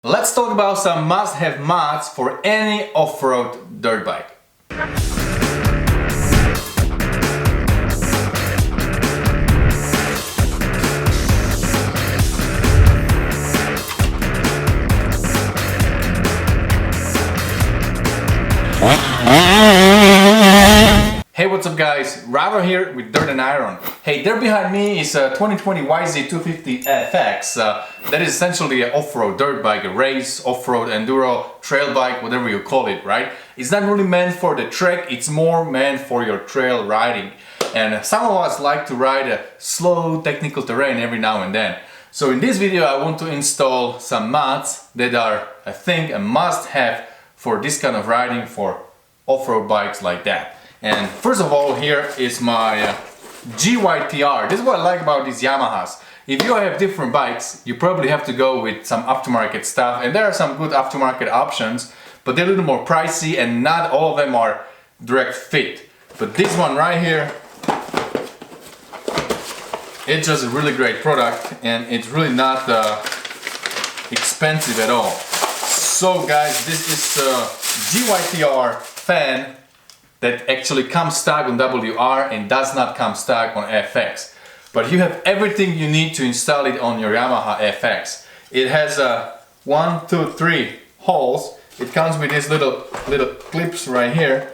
Let's talk about some must-have mods for any off-road dirt bike. Hey, what's up guys, Ravo here with Dirt and Iron. Hey, there behind me is a 2020 YZ250FX. That is essentially an off-road dirt bike, a race, off-road, enduro, trail bike, whatever you call it, right? It's not really meant for the trek, it's more meant for your trail riding. And some of us like to ride a slow technical terrain every now and then. So in this video I want to install some mods that are, I think, a must-have for this kind of riding for off-road bikes like that. And first of all, here is my GYTR. This is what I like about these Yamahas. If you have different bikes, you probably have to go with some aftermarket stuff, and there are some good aftermarket options, but they're a little more pricey and not all of them are direct fit. But this one right here, it's just a really great product and it's really not expensive at all. So guys, this is a GYTR fan that actually comes stock on WR and does not come stock on FX. But you have everything you need to install it on your Yamaha FX. It has 1, 2, 3 holes. It comes with these little clips right here.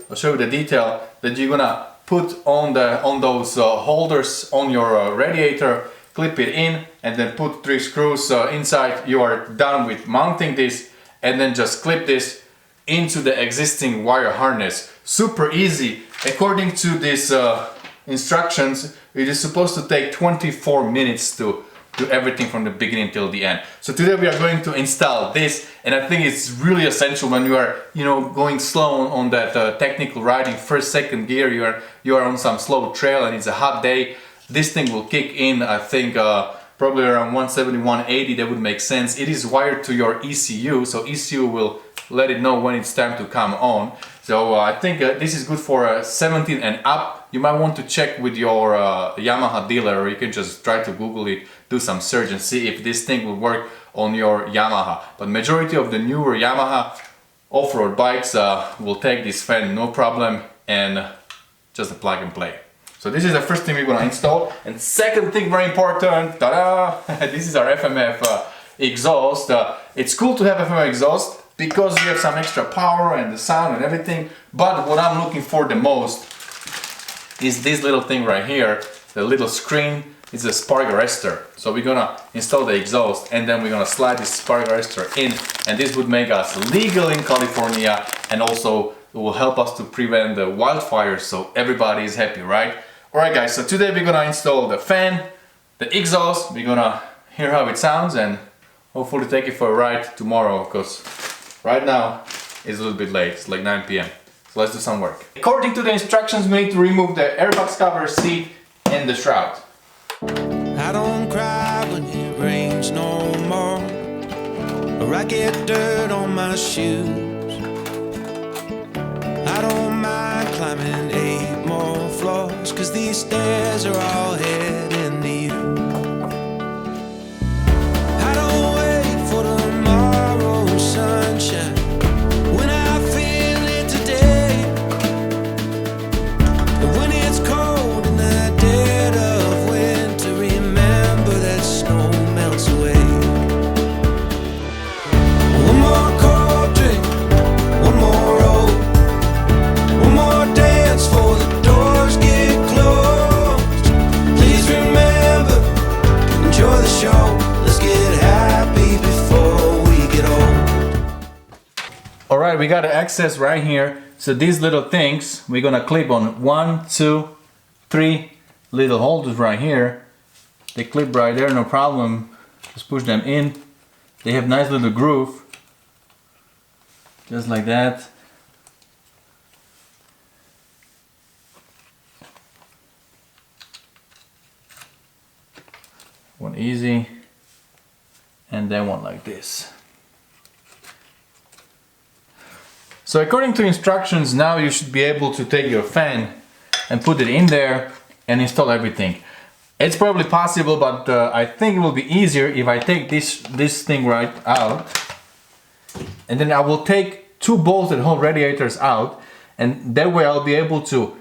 I'll show you the detail that you're gonna put on those holders on your radiator, clip it in, and then put 3 screws inside. You are done with mounting this, and then just clip this into the existing wire harness. Super easy. According to these instructions, it is supposed to take 24 minutes to do everything from the beginning till the end. So today we are going to install this, and I think it's really essential when you are, going slow on that technical riding, first, second gear, you are on some slow trail and it's a hot day. This thing will kick in, I think, probably around 170, 180, that would make sense. It is wired to your ECU, so ECU will let it know when it's time to come on. So I think this is good for 17 and up. You might want to check with your Yamaha dealer, or you can just try to Google it, do some search and see if this thing will work on your Yamaha. But majority of the newer Yamaha off-road bikes will take this fan no problem, and just a plug and play. So this is the first thing we're gonna install. And second thing, very important, ta-da! This is our FMF exhaust. It's cool to have FMF exhaust because you have some extra power and the sound and everything. But what I'm looking for the most is this little thing right here, the little screen. It's a spark arrestor. So we're gonna install the exhaust and then we're gonna slide this spark arrestor in, and this would make us legal in California, and also it will help us to prevent the wildfires, so everybody is happy, right? Alright guys, so today we're gonna install the fan, the exhaust, we're gonna hear how it sounds and hopefully take it for a ride tomorrow, because right now it's a little bit late, it's like 9 p.m. So let's do some work. According to the instructions, we need to remove the airbox cover, seat and the shroud. I don't cry when it rains no more, or I get dirt on my shoes. I don't mind climbing 8 more floors, 'cause these stairs are all heading to you. I don't wait for tomorrow's sunshine when I feel it today. And when it's cold in the dead of winter, remember that snow melts away. One more cold drink, one more roll, one more dance for the doors get closed. Please remember, enjoy the show. Let's get happy before we get old. Alright, we got the access right here. So these little things, we're gonna clip on 1, 2, 3 little holders right here. They clip right there, no problem. Just push them in. They have nice little groove. Just like that. One easy, and then one like this. So according to instructions, now you should be able to take your fan and put it in there and install everything. It's probably possible, but I think it will be easier if I take this thing right out, and then I will take two bolts that hold radiators out, and that way I'll be able to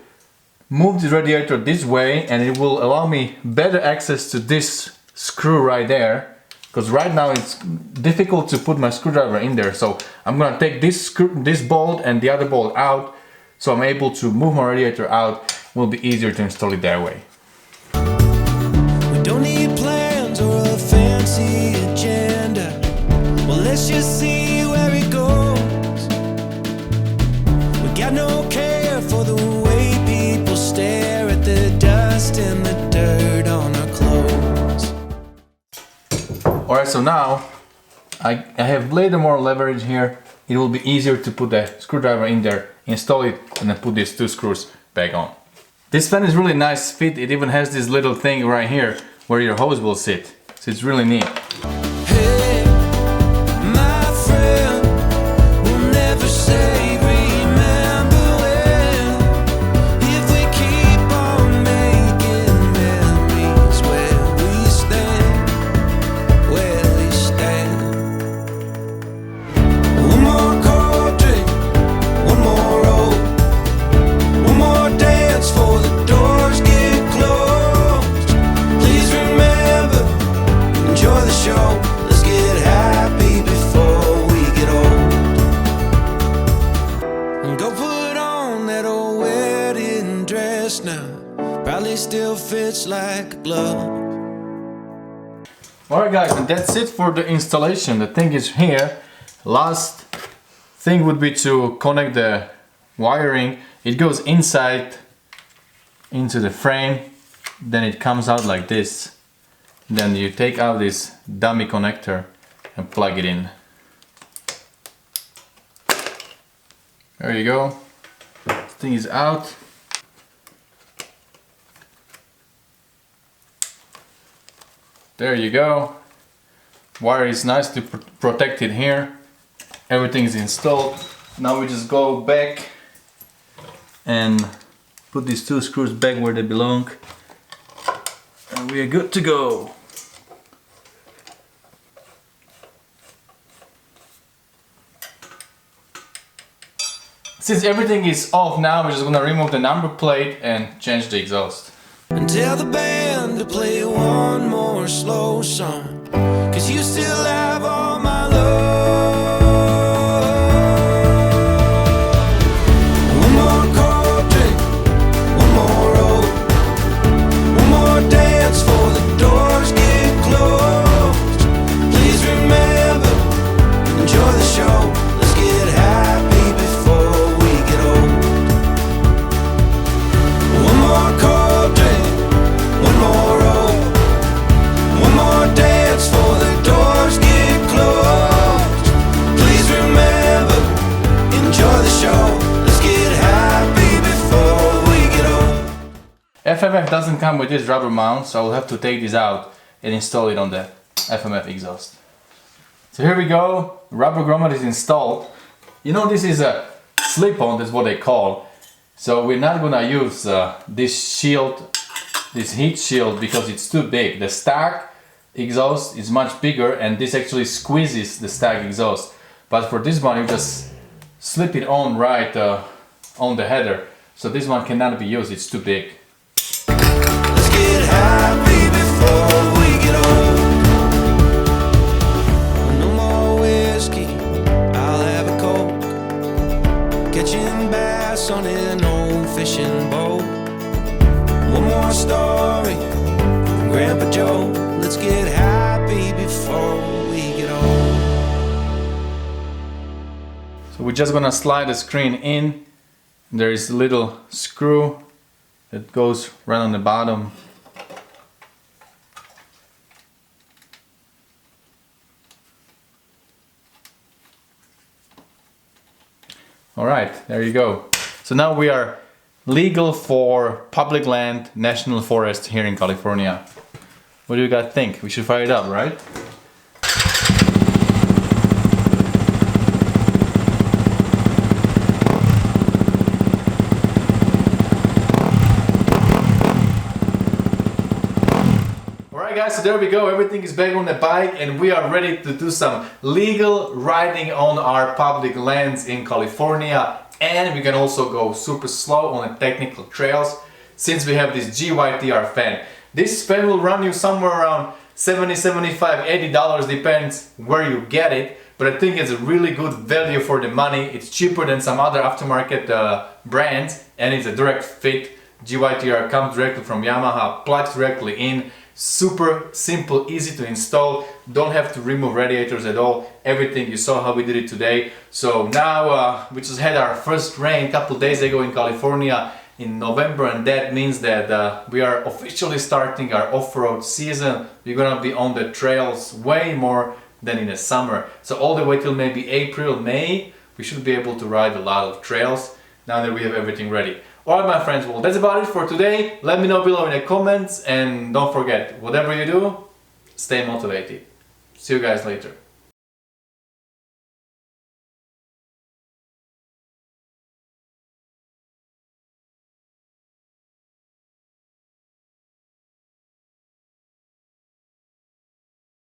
move the radiator this way, and it will allow me better access to this screw right there, because right now it's difficult to put my screwdriver in there. So I'm gonna take this bolt and the other bolt out, so I'm able to move my radiator out. It will be easier to install it that way. We don't need plans or a fancy agenda. Well, let's just see where it goes. We got no care for the way people stare at the dust and the dirt on our clothes. Alright, so now I have a little more leverage here. It will be easier to put the screwdriver in there, install it, and then put these two screws back on. This fan is really nice fit. It even has this little thing right here where your hose will sit. So it's really neat. Hey, my friend, we'll never say remember when. If we keep on making memories where we stand, where we stand. One more cold drink, one more roll, one more dance for the doors get closed. Please remember, enjoy the show. Let's get happy before we get old. And go put on that old wedding dress now. Probably still fits like a glove. Alright guys, and that's it for the installation. The thing is here. Last thing would be to connect the wiring. It goes inside into the frame, then it comes out like this. Then you take out this dummy connector and plug it in. There you go. This thing is out. There you go. Wire is nicely protected here. Everything is installed. Now we just go back and put these two screws back where they belong, and we are good to go. Since everything is off now, we're just gonna remove the number plate and change the exhaust. And tell the band to play one more slow song, 'cause you still have all my love. One more cold drink, one more roll, one more dance for the doors get closed. Please remember, enjoy the show. Let's get happy before we get old. One more cold drink, one more roll, one more dance for the doors get closed. Please remember, enjoy the show. Let's get happy before we get old. FMF doesn't come with this rubber mount, so I'll have to take this out and install it on the FMF exhaust. So here we go, rubber grommet is installed. You know, this is a slip-on, that's what they call. So we're not gonna use this shield, this heat shield, because it's too big. The stack exhaust is much bigger, and this actually squeezes the stack exhaust. But for this one, you just slip it on right on the header. So this one cannot be used, it's too big. Let's get happy before we get old. No more whiskey, I'll have a Coke. Catching bass on an old fishing boat. One more story from Grandpa Joe. Let's get happy before we get old. So we're just gonna slide the screen in. There is a little screw that goes right on the bottom. Alright, there you go. So now we are legal for public land, national forest here in California. What do you guys think? We should fire it up, right? guys, so there we go, everything is back on the bike and we are ready to do some legal riding on our public lands in California, and we can also go super slow on the technical trails since we have this GYTR fan. This fan will run you somewhere around $70, $75, $80, depends where you get it, but I think it's a really good value for the money. It's cheaper than some other aftermarket brands and it's a direct fit. GYTR comes directly from Yamaha, plugs directly in, super simple, easy to install, don't have to remove radiators at all, everything. You saw how we did it today. So now we just had our first rain a couple days ago in California in November, and that means that we are officially starting our off-road season. We're gonna be on the trails way more than in the summer. So all the way till maybe April, May, we should be able to ride a lot of trails now that we have everything ready. Alright my friends, well that's about it for today. Let me know below in the comments and don't forget, whatever you do, stay motivated. See you guys later.